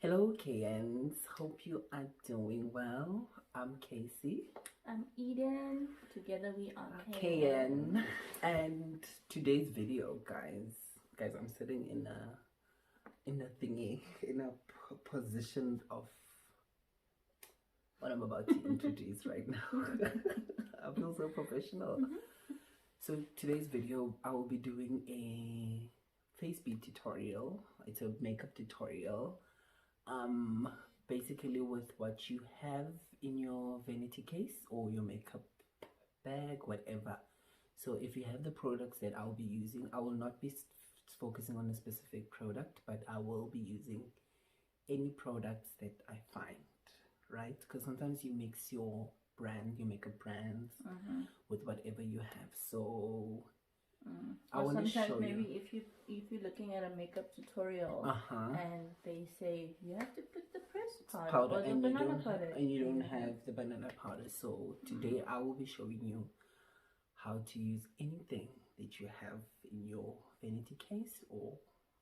Hello, KNs. Hope you are doing well. I'm Casey. I'm Eden. Together we are KN. And today's video, guys, I'm sitting in a thingy, in a position of what I'm about to introduce right now. I feel so professional. So today's video, I will be doing a face bead tutorial. It's a makeup tutorial. Basically with what you have in your vanity case or your makeup bag, whatever. So if you have the products that I'll be using, I will not be focusing on a specific product, but I will be using any products that I find, right? Because sometimes you mix your makeup brands with whatever you have. So I want to show maybe you. if you're looking at a makeup tutorial and they say you have to put the pressed powder or the banana powder, and you don't have the banana powder. So today I will be showing you how to use anything that you have in your vanity case or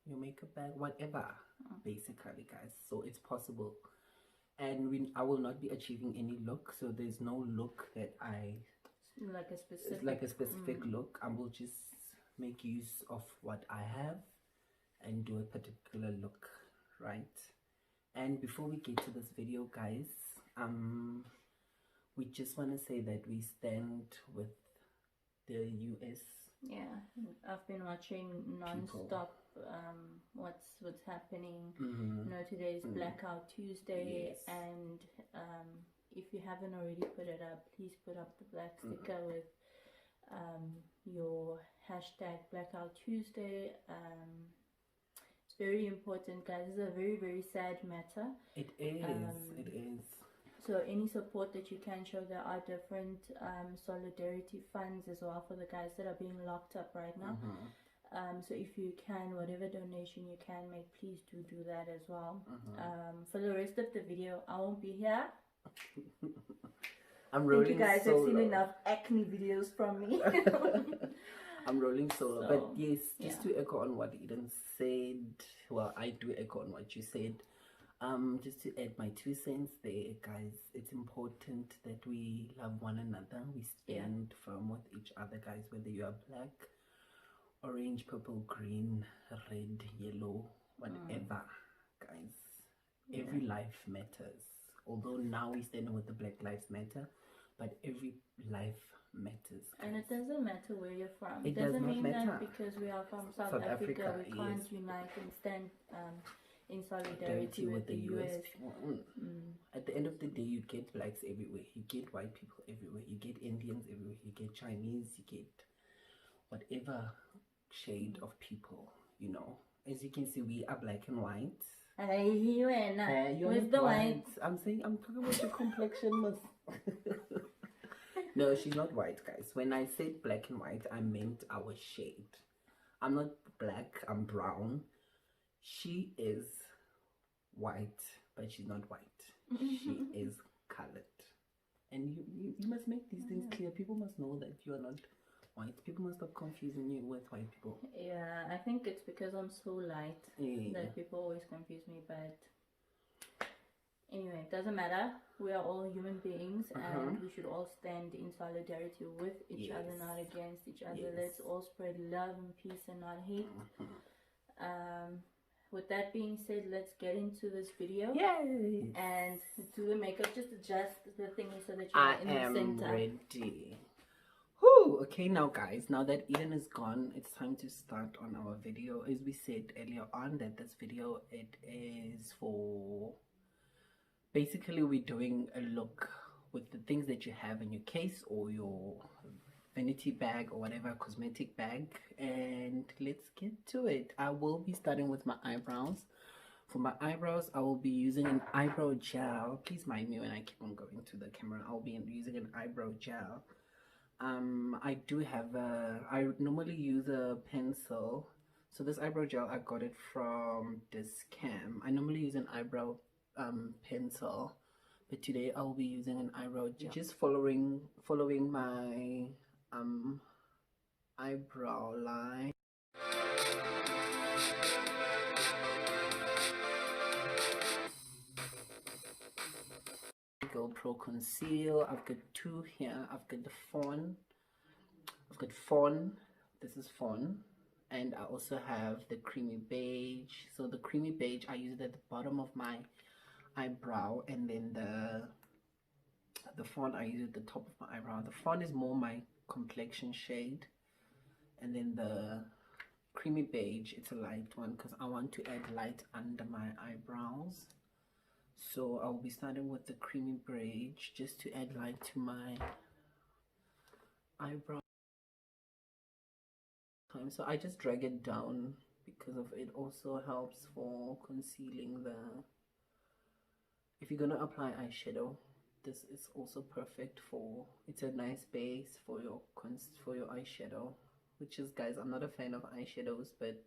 your makeup bag, whatever, basically, guys. So it's possible, and I will not be achieving any look. So there's no look that like a specific look. I will just make use of what I have and do a particular look, right? And before we get to this video, guys, we just want to say that we stand with the US. Yeah, I've been watching non-stop what's happening. You know, today is Blackout Tuesday, and if you haven't already put it up, please put up the black sticker with your hashtag #BlackOutTuesday. It's very important, guys. It's a very, very sad matter. It is. It is. So any support that you can show, there are different solidarity funds as well for the guys that are being locked up right now. So if you can, whatever donation you can make, please do that as well. For the rest of the video, I won't be here. I'm rolling. You guys have seen enough acne videos from me. I'm rolling solo. But yes, just to echo on what Eden said, well, I do echo on what you said. Just to add my 2 cents there, guys, it's important that we love one another. We stand firm with each other, guys, whether you are black, orange, purple, green, red, yellow, whatever, guys. Every life matters. Although now we stand with the Black Lives Matter, but every life matters, guys. And it doesn't matter where you're from. It doesn't does not mean matter. that because we are from South Africa we can't unite and stand in solidarity with the US people. At the end of the day, you get blacks everywhere, you get white people everywhere, you get Indians everywhere, you get Chinese, you get whatever shade of people, you know. As you can see, we are black and white. Where's the white? I'm saying, I'm talking about your complexion. No, she's not white, guys. When I said black and white, I meant our shade. I'm not black, I'm brown. She is white, but she's not white. She is colored. And you must make these things clear. People must know that you are not white. People must stop confusing you with white people. Yeah, I think it's because I'm so light that people always confuse me. But anyway, it doesn't matter. We are all human beings, and we should all stand in solidarity with each other, not against each other. Let's all spread love and peace and not hate. With that being said, let's get into this video. Yay! And do the makeup. Just adjust the thingy so that you're in the center. I am ready. Whew, okay, now guys, now that Eden is gone, it's time to start on our video. As we said earlier on, that this video, it is for, basically we're doing a look with the things that you have in your case or your vanity bag or whatever cosmetic bag, and let's get to it. I will be starting with my eyebrows. For my eyebrows, I will be using an eyebrow gel. Please mind me when I keep on going to the camera. I'll be using an eyebrow gel. I do have I normally use a pencil. So this eyebrow gel, I got it from Discam. I normally use an eyebrow pencil, but today I'll be using an eyebrow gel. Just following my eyebrow line. Girl Pro Conceal. I've got two here. I've got the Fawn. I've got Fawn. This is Fawn. And I also have the Creamy Beige. So the Creamy Beige, I use it at the bottom of my eyebrow, and then the Fawn, I use it at the top of my eyebrow. The Fawn is more my complexion shade, and then the Creamy Beige, it's a light one because I want to add light under my eyebrows. So I'll be starting with the Creamy Beige just to add light to my eyebrow. So I just drag it down because of it also helps for concealing the, if you're gonna apply eyeshadow, this is also perfect for, it's a nice base for your eyeshadow, which is, guys, I'm not a fan of eyeshadows, but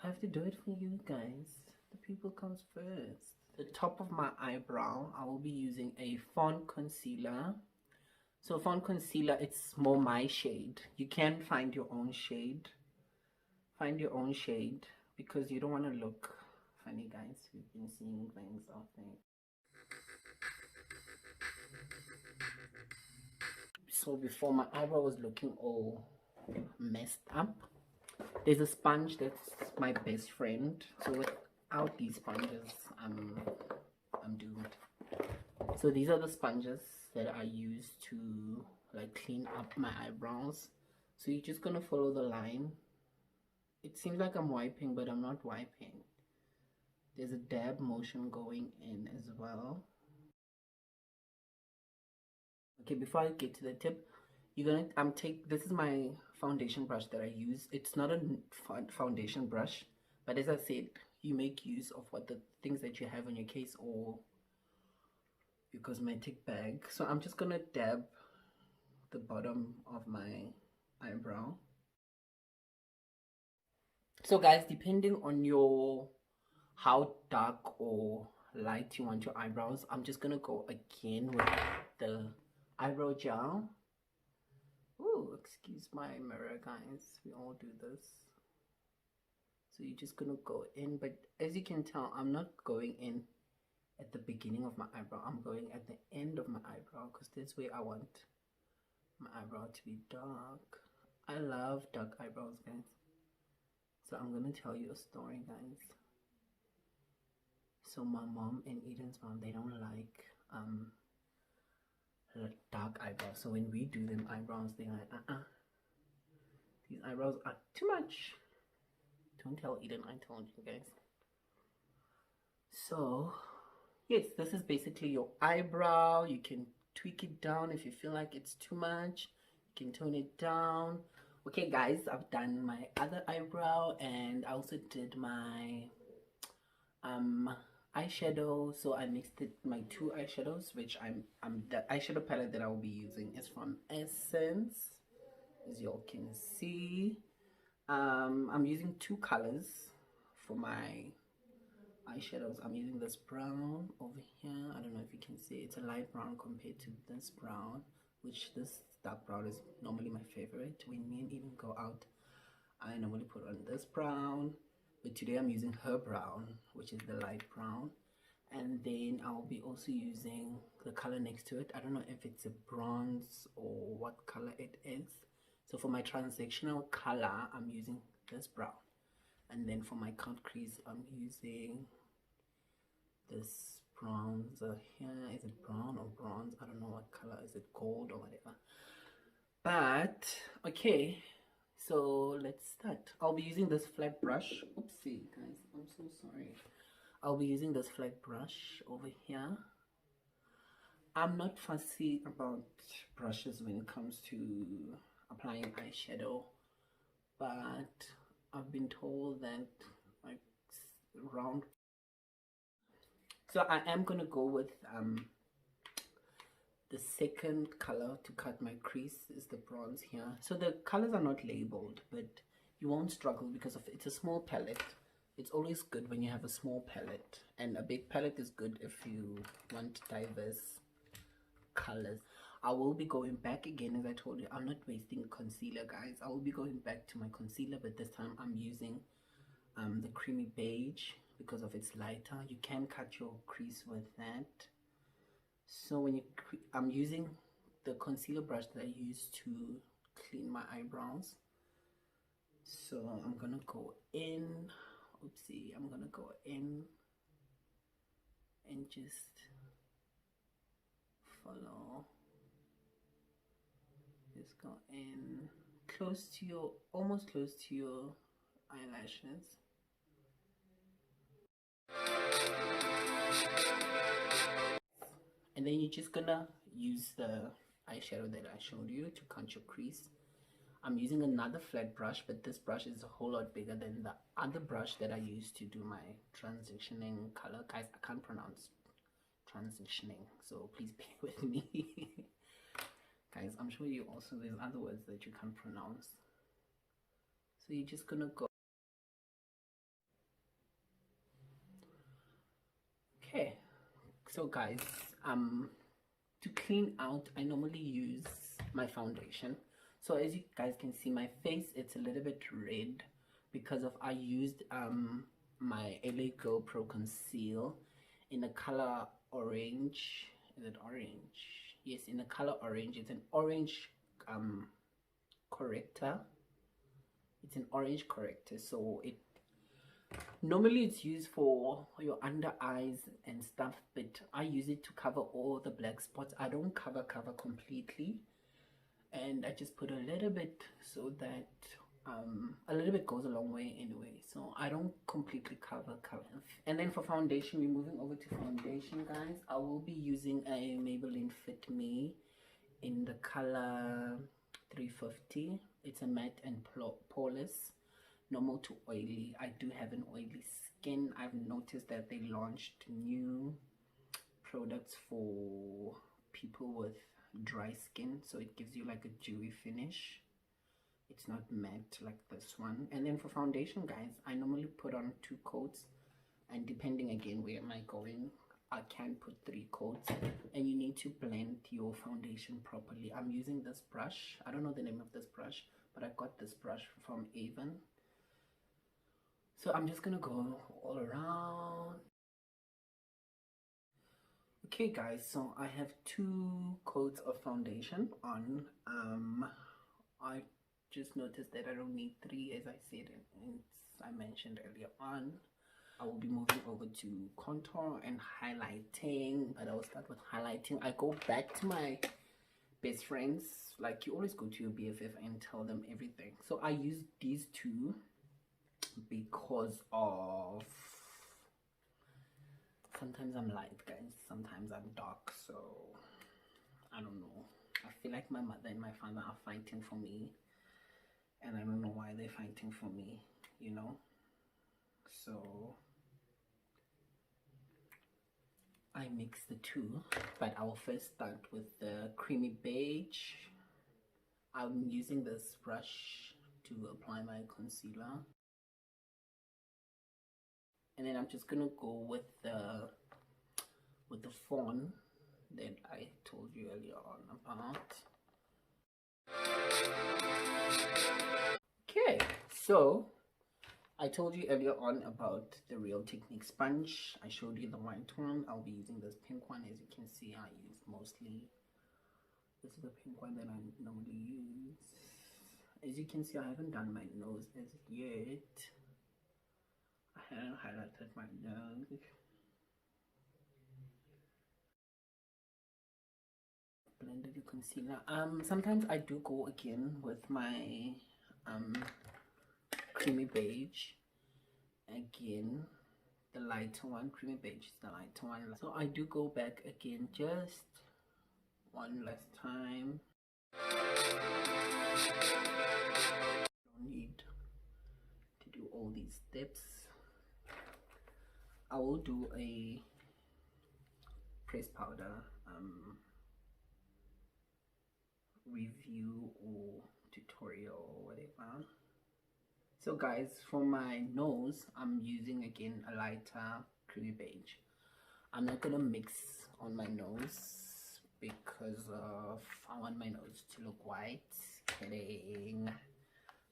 I have to do it for you guys. The people comes first. The top of my eyebrow, I will be using a Fawn concealer. So Fawn concealer, it's more my shade. You can find your own shade. Find your own shade because you don't want to look funny, guys. We've been seeing things out there. So before, my eyebrow was looking all messed up. There's a sponge that's my best friend. So without these sponges, I'm doomed. So these are the sponges that I use to like clean up my eyebrows. So you're just gonna follow the line. It seems like I'm wiping, but I'm not wiping. There's a dab motion going in as well. Okay, before I get to the tip, you're gonna this is my foundation brush that I use. It's not a foundation brush, but as I said, you make use of what the things that you have on your case or your cosmetic bag. So I'm just gonna dab the bottom of my eyebrow. So guys, depending on how dark or light you want your eyebrows, I'm just gonna go again with the eyebrow gel. Oh, excuse my mirror, guys, we all do this. So you're just gonna go in, but as you can tell, I'm not going in at the beginning of my eyebrow. I'm going at the end of my eyebrow because this way I want my eyebrow to be dark. I love dark eyebrows, guys. So I'm gonna tell you a story, guys. So my mom and Eden's mom, they don't like dark eyebrows. So when we do them eyebrows, they're like, these eyebrows are too much. Don't tell Eden I told you, guys. So yes, this is basically your eyebrow. You can tweak it down if you feel like it's too much. You can tone it down. Okay, guys, I've done my other eyebrow and I also did my eyeshadow. So I mixed my two eyeshadows, which the eyeshadow palette that I will be using is from Essence, as you all can see. I'm using two colors for my eyeshadows. I'm using this brown over here. I don't know if you can see, it's a light brown compared to this brown, which this dark brown is normally my favorite. When me and Eden go out, I normally put on this brown, but today I'm using her brown, which is the light brown. And then I'll be also using the color next to it. I don't know if it's a bronze or what color it is. So for my transactional color, I'm using this brown. And then for my cut crease, I'm using this bronzer here. Is it brown or bronze? I don't know what color. Is it gold or whatever? But okay, so let's start. I'll be using this flat brush. Oopsie, guys, I'm so sorry. I'll be using this flat brush over here. I'm not fussy about brushes when it comes to applying eyeshadow, but I've been told that like round. So I am gonna go with the second color to cut my crease is the bronze here. So the colors are not labeled, but you won't struggle because of it's a small palette. It's always good when you have a small palette, and a big palette is good if you want diverse colors. I will be going back again, as I told you, I'm not wasting concealer, guys. I will be going back to my concealer, but this time I'm using the Creamy Beige because of its lighter. You can cut your crease with that. So when you I'm using the concealer brush that I use to clean my eyebrows. So I'm gonna go in, oopsie, I'm gonna go in and just follow. Just go in close to your, almost close to your eyelashes. And then you're just gonna use the eyeshadow that I showed you to count your crease. I'm using another flat brush, but this brush is a whole lot bigger than the other brush that I used to do my transitioning color. Guys, I can't pronounce transitioning, so please bear with me. Guys, I'm sure you also, there's other words that you can't pronounce. So you're just gonna go. Okay, so guys, to clean out, I normally use my foundation. So as you guys can see, my face, it's a little bit red because of I used my LA Girl Pro Conceal in the color orange. Is it orange? Yes, in the color orange. It's an orange corrector. It's an orange corrector, so it normally it's used for your under eyes and stuff, but I use it to cover all the black spots. I don't cover completely, and I just put a little bit so that a little bit goes a long way anyway, so I don't completely cover. And then for foundation, we're moving over to foundation, guys. I will be using a Maybelline Fit Me in the color 350. It's a matte and poreless, normal to oily. I do have an oily skin. I've noticed that they launched new products for people with dry skin, so it gives you like a dewy finish. It's not matte like this one. And then for foundation, guys, I normally put on 2 coats, and depending again where am I going, I can put 3 coats, and you need to blend your foundation properly. I'm using this brush. I don't know the name of this brush, but I got this brush from Avon. So I'm just gonna go all around. Okay guys, so I have 2 coats of foundation on. I just noticed that I don't need 3, as I said, and I mentioned earlier on. I will be moving over to contour and highlighting, but I will start with highlighting. I go back to my best friends, like you always go to your BFF and tell them everything. So I use these 2 because of, sometimes I'm light, guys, sometimes I'm dark, so I don't know. I feel like my mother and my father are fighting for me, and I don't know why they're fighting for me, you know. So I mix the 2, but I will first start with the creamy beige. I'm using this brush to apply my concealer, and then I'm just gonna go with the fawn that I told you earlier on about. Okay, so I told you earlier on about the Real Technique sponge. I showed you the white one. I'll be using this pink one. As you can see, I use mostly, this is the pink one that I normally use. As you can see, I haven't done my nose as yet. I haven't highlighted my nose. Blended the concealer. Sometimes I do go again with my creamy beige. Again, the lighter one. Creamy beige is the lighter one. So I do go back again just one last time. Don't need to do all these steps. I will do a pressed powder review or tutorial or whatever. So guys, for my nose, I'm using again a lighter creamy beige. I'm not gonna mix on my nose because I want my nose to look white. Kidding.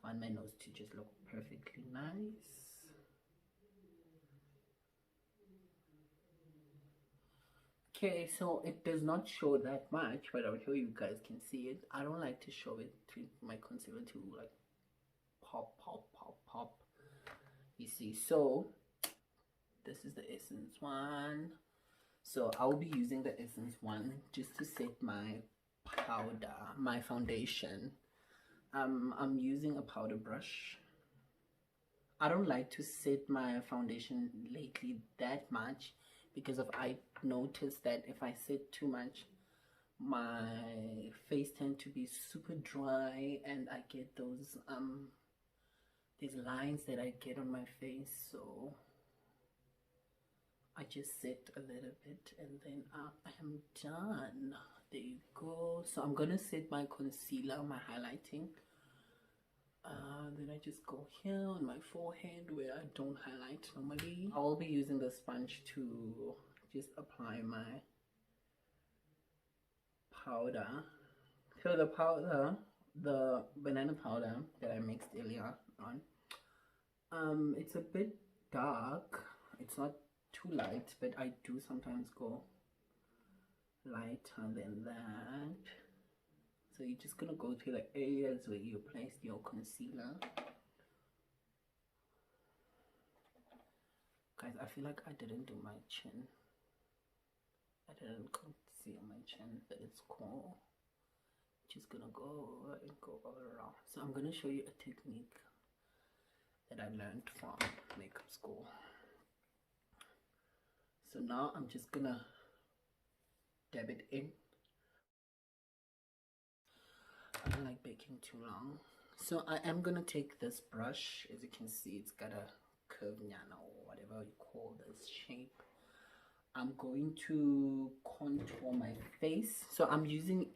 I want my nose to just look perfectly nice. Okay, so it does not show that much, but I'm sure you guys can see it. I don't like to show it to my concealer to like pop, pop, pop, pop. You see, so this is the Essence one. So I'll be using the Essence one just to set my powder, my foundation. I'm using a powder brush. I don't like to set my foundation lately that much because I noticed that if I set too much, my face tends to be super dry and I get these lines that I get on my face. So I just set a little bit and then I am done. There you go. So I'm gonna set my concealer, my highlighting. Then I just go here on my forehead where I don't highlight normally. I will be using the sponge to just apply my powder. So the powder, the banana powder that I mixed earlier on, it's a bit dark. It's not too light, but I do sometimes go lighter than that. So you're just gonna go to the areas where you placed your concealer. Guys, I feel like I didn't do my chin. I didn't conceal my chin, but it's cool. Just gonna go over and go all around. So I'm gonna show you a technique that I learned from makeup school. So now I'm just gonna dab it in. I don't like baking too long. So I am gonna take this brush. As you can see, it's got a curve or whatever you call this shape. I'm going to contour my face. So I'm using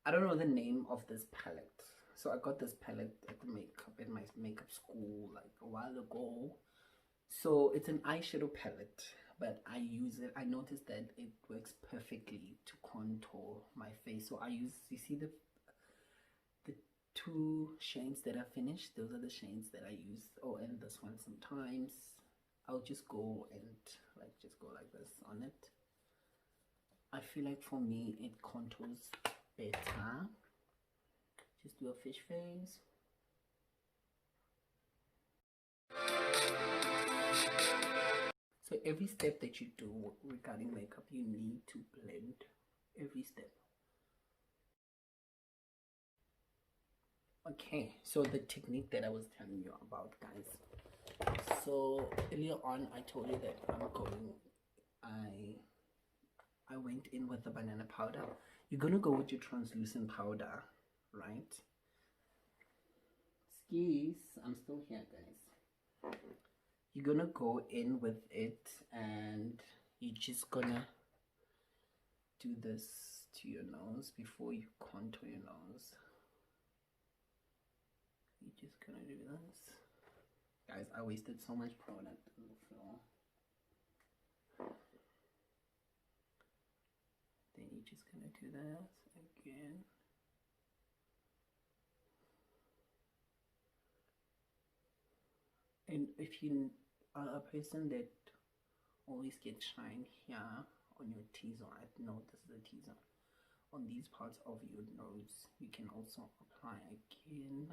I don't know the name of this palette. So I got this palette at my makeup school like a while ago. So it's an eyeshadow palette, but I use it. I noticed that it works perfectly to contour my face. So I use, you see the two shades that I finished, those are the shades that I use. Oh, and this one sometimes I'll just go and just go like this on it. I feel like for me it contours better. Just do a fish face. So every step that you do regarding makeup, you need to blend every step. Okay, so the technique that I was telling you about, guys. So earlier on I told you that I went in with the banana powder. You're gonna go with your translucent powder, right? Skis, I'm still here, guys. You're gonna go in with it and you're just gonna do this to your nose before you contour your nose. You're just gonna do this. Guys, I wasted so much product on the floor. Then you're just gonna do this again. And if you are a person that always gets shine here on your T-zone, I know this is a T-zone, on these parts of your nose, you can also apply again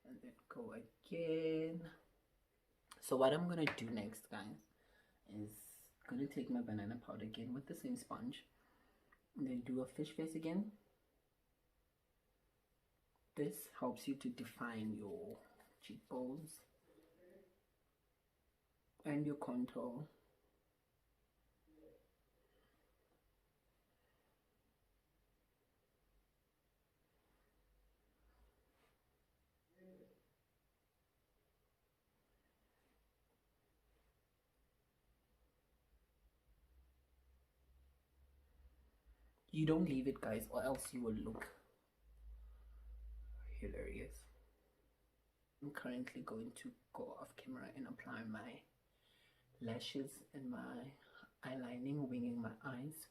and then go again. So what I'm gonna do next, guys, is gonna take my banana powder again with the same sponge and then do a fish face again. This helps you to define your cheekbones and your contour. You don't leave it, guys, or else you will look hilarious. I'm currently going to go off camera and apply my lashes and my eyelining, winging my eyes.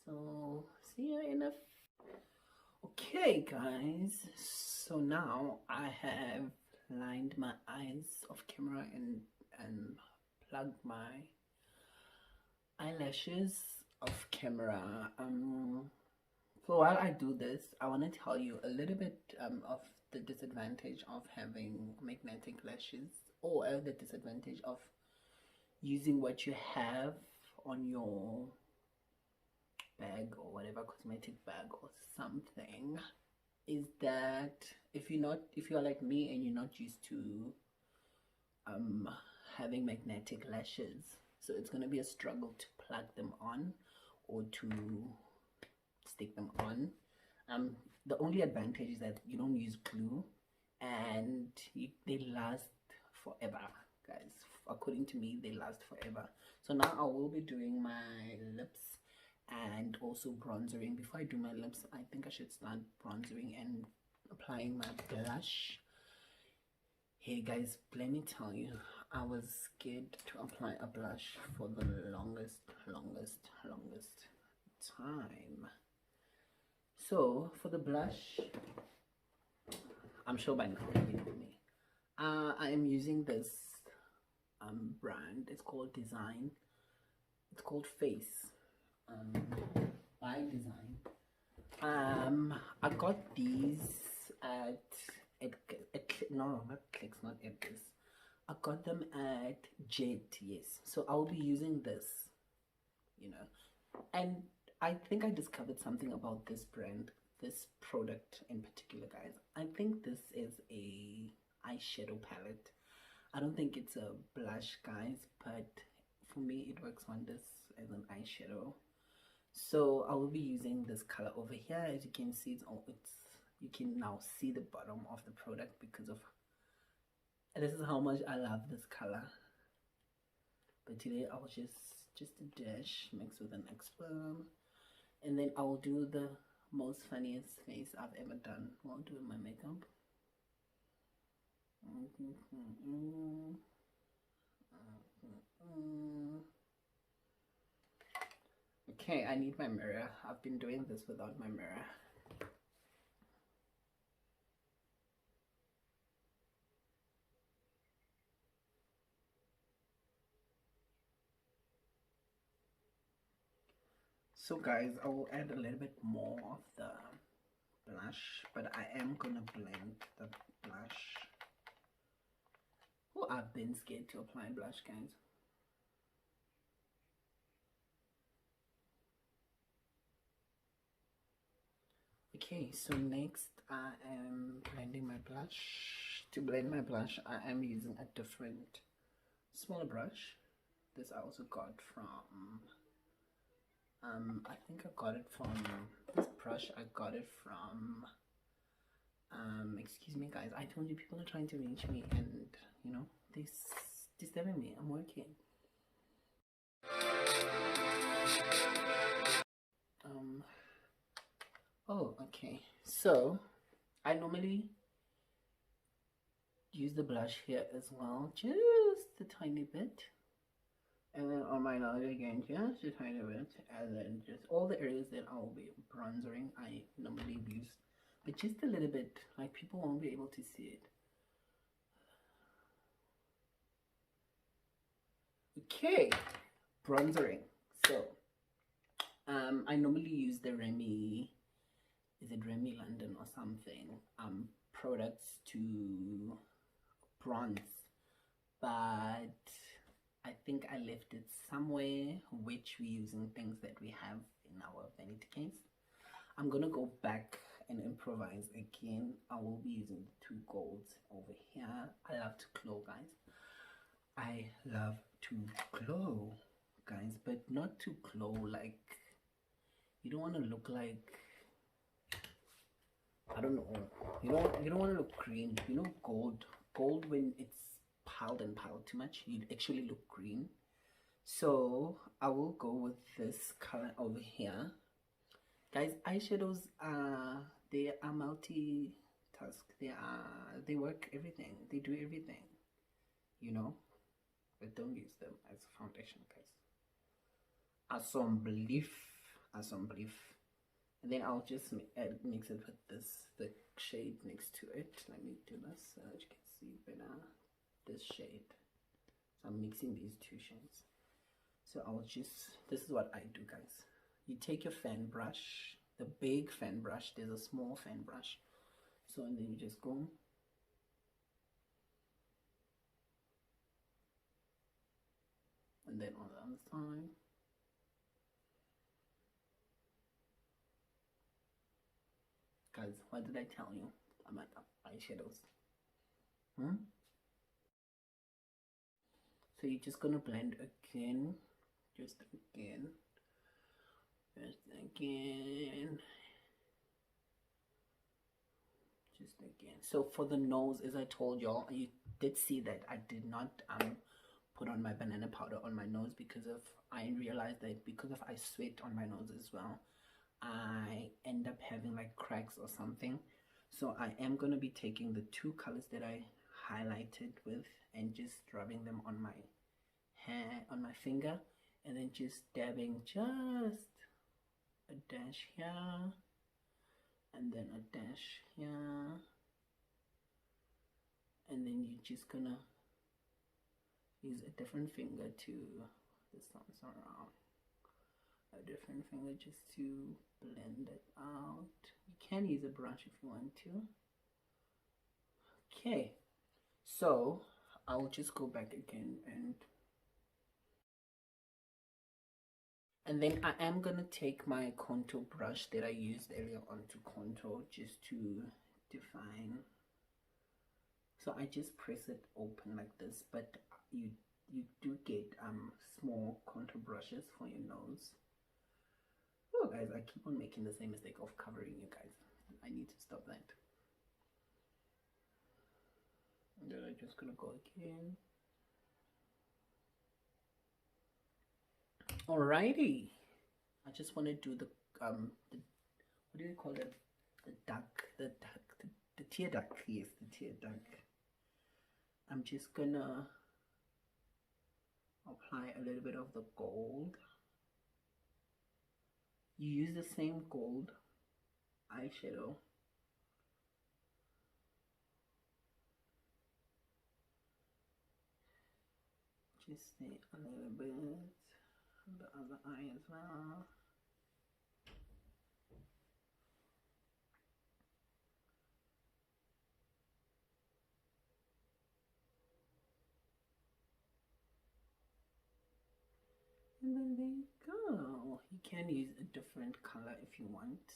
So see you in a okay, guys, so now I have lined my eyes off camera and plug my eyelashes off camera. So while I do this, I want to tell you a little bit of the disadvantage of having magnetic lashes, or the disadvantage of using what you have on your bag or whatever, cosmetic bag or something, is that if you're like me and you're not used to having magnetic lashes, so it's going to be a struggle to plug them on or to stick them on. The only advantage is that you don't use glue, and they last forever, guys. According to me, they last forever. So now I will be doing my lips and also bronzering. Before I do my lips, I think I should start bronzering and applying my blush. Hey guys, let me tell you, I was scared to apply a blush for the longest time. So for the blush, I'm sure by now you know me. I am using this brand. It's called Design. It's called Face. By Design. I got these at no, not Clicks, not Edgar's. I got them at Jet, yes. So I'll be using this, you know. And I think I discovered something about this brand, this product in particular, guys. I think this is a eyeshadow palette. I don't think it's a blush, guys, but for me it works wonders as an eyeshadow. So I will be using this color over here. As you can see, you can now see the bottom of the product because of this is how much I love this color. But today I will just a dash mixed with an Expert, and then I will do the most funniest face I've ever done while doing my makeup. Okay, I need my mirror. I've been doing this without my mirror. So guys, I will add a little bit more of the blush, but I am gonna blend the blush. Oh, I've been scared to apply blush, guys. Okay, so next I am blending my blush. To blend my blush, I am using a different smaller brush. This I also got from I think I got it from this brush. I got it from excuse me guys, I told you people are trying to reach me, and you know, they're disturbing me. I'm working. Oh, okay, so I normally use the blush here as well, just a tiny bit, and then on my nose again, just a tiny bit, and then just all the areas that I'll be bronzering I normally use, but just a little bit, like people won't be able to see it. Okay, bronzering. So I normally use the Remy, is it Remy London or something, products to bronze, but I think I left it somewhere, which we're using things that we have in our vanity case. I'm gonna go back and improvise again. I will be using the 2 golds over here. I love to glow, guys. I love to glow, guys, but not to glow like, you don't want to look like, I don't know, you don't want to look green. You know, gold when it's piled too much, you'd actually look green. So I will go with this color over here, guys. Eyeshadows they are multi-task. They work everything, they do everything, you know, but don't use them as a foundation, guys. ASSOMBLIEF, and then I'll just mix it with the shade next to it. Let me do this so that you can see better. This shade, I'm mixing these two shades. So I'll just, this is what I do, guys. You take your fan brush, the big fan brush, there's a small fan brush. So, and then you just go. And then on the other side. Guys, what did I tell you about eyeshadows? So you're just gonna blend again, just again. So for the nose, as I told y'all, you did see that I did not put on my banana powder on my nose because I realized that because if I sweat on my nose as well, I end up having like cracks or something. So I am going to be taking the two colors that I highlighted with and just rubbing them on my hand, on my finger, and then just dabbing just a dash here and then a dash here, and then you're just gonna use a different finger to, this one's around, a different finger just to blend it out. You can use a brush if you want to. Okay, so I'll just go back again and then I am gonna take my contour brush that I used earlier on to contour, just to define. So I just press it open like this, but you do get small contour brushes for your nose. Oh guys, I keep on making the same mistake of covering you guys. I need to stop that. And then I'm just gonna go again. Alrighty, I just want to do the what do you call it? The tear duct. Yes, the tear duct. I'm just gonna apply a little bit of the gold. You use the same gold eyeshadow. Just stay a little bit. The other eye as well. And then there you go. You can use a different color if you want.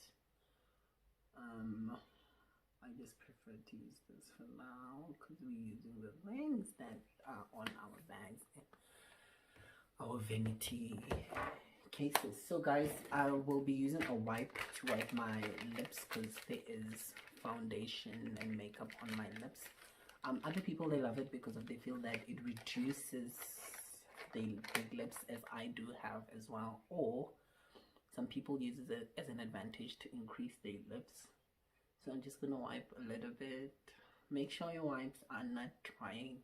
I just prefer to use this for now because we're using the rings that are on our bags and our vanity cases. So guys, I will be using a wipe to wipe my lips because there is foundation and makeup on my lips. Other people, they love it because they feel that it reduces the big lips, as I do have as well, or some people use it as an advantage to increase their lips. So I'm just gonna wipe a little bit. Make sure your wipes are not drying,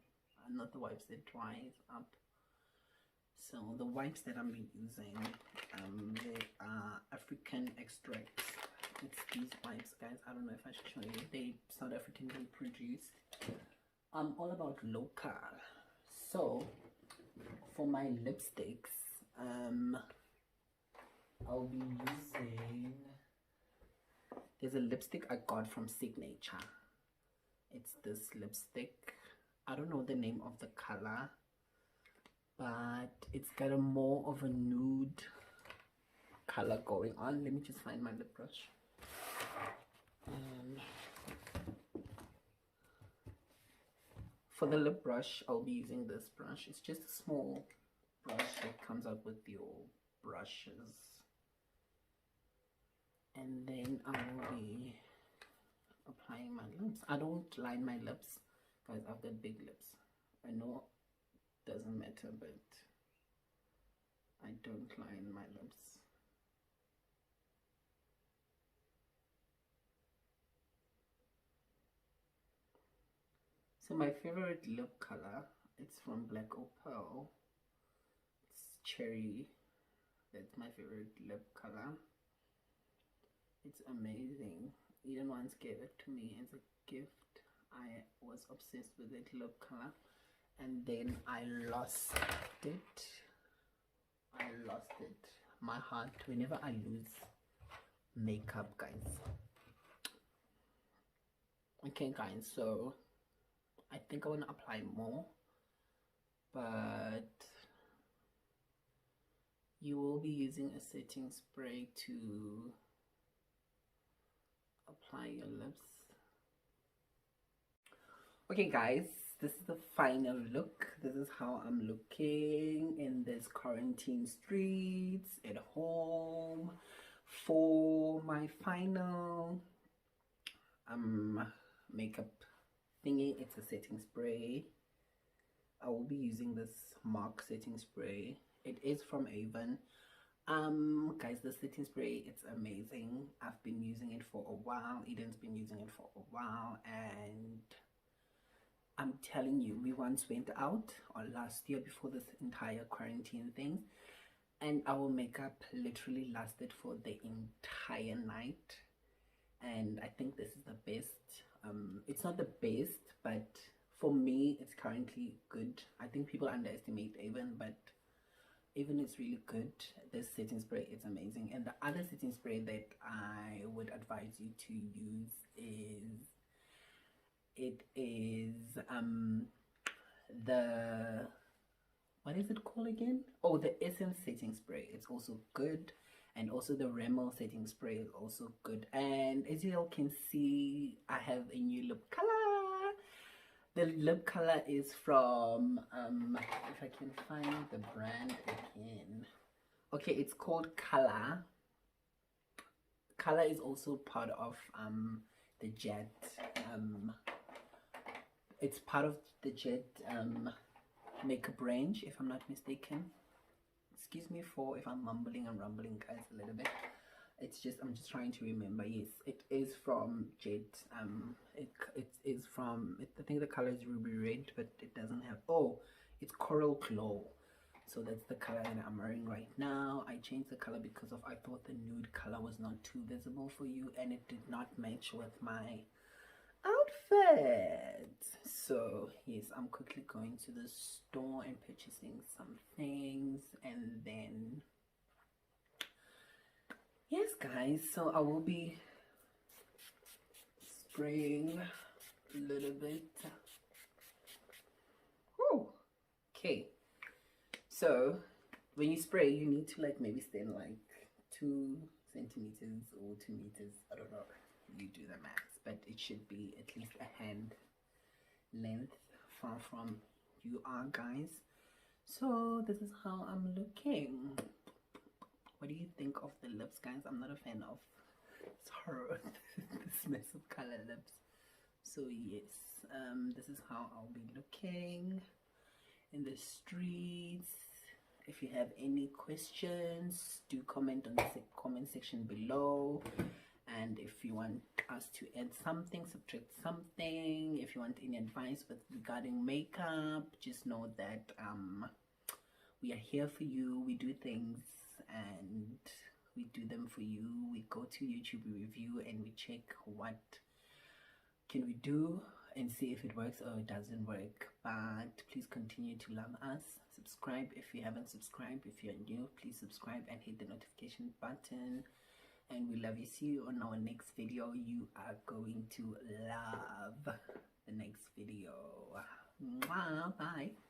not the wipes that dries up. So the wipes that I'm using, they are African extracts. It's these wipes, guys. I don't know if I should show you. They South African produced. I'm all about local. So for my lipsticks, I'll be using, there's a lipstick I got from Signature. It's this lipstick. I don't know the name of the color, but it's got a more of a nude color going on. Let me just find my lip brush. For the lip brush, I'll be using this brush. It's just a small brush that comes out with your brushes. And then I will be applying my lips. I don't line my lips, guys. I've got big lips. I know it doesn't matter, but I don't line my lips. So my favorite lip color, it's from BlackOutTuesday. It's cherry. That's my favorite lip color. It's amazing. Eden once gave it to me as a gift. I was obsessed with that lip color. and then I lost it. My heart, whenever I lose makeup, guys. Okay guys, so I think I want to apply more, but you will be using a setting spray to apply your lips. Okay guys, this is the final look. This is how I'm looking in this quarantine streets at home for my final makeup thingy. It's a setting spray. I will be using this MAC setting spray. It is from Avon. Guys, the setting spray, it's amazing. I've been using it for a while. Eden's been using it for a while, and I'm telling you, we once went out last year before this entire quarantine thing, and our makeup literally lasted for the entire night. And I think this is the best. It's not the best, but for me it's currently good. I think people underestimate Avon, but Avon is really good. This setting spray is amazing. And the other setting spray that I would advise you to use is the, what is it called again? Oh, the Essence setting spray. It's also good. And also the Rimmel setting spray is also good. And as you all can see, I have a new lip color. The lip color is from if I can find the brand again. Okay, it's called Color. Color is also part of the Jet. It's part of the Jet makeup range, if I'm not mistaken. Excuse me for if I'm mumbling and rumbling, guys, a little bit. It's just, I'm just trying to remember. Yes, it is from Jet. It is from, I think the color is ruby red, but it doesn't have, oh, it's Coral Glow. So that's the color that I'm wearing right now. I changed the color because of, I thought the nude color was not too visible for you, and it did not match with my outfit. So yes, I'm quickly going to the store and purchasing some things, and then yes guys, so I will be spraying a little bit. Whew. Okay, so when you spray, you need to like maybe stand like 2 centimeters or 2 meters, I don't know, you do the math, but it should be at least a hand length far from you are, guys. So this is how I'm looking. What do you think of the lips, guys? I'm not a fan of this mess of color lips. So yes, this is how I'll be looking in the streets. If you have any questions, do comment on the comment section below. And if you want us to add something, subtract something, if you want any advice regarding makeup, just know that we are here for you. We do things and we do them for you. We go to YouTube, we review, and we check what can we do and see if it works or it doesn't work. But please continue to love us. Subscribe if you haven't subscribed. If you're new, please subscribe and hit the notification button. And we love you. See you on our next video. You are going to love the next video. Mwah, bye.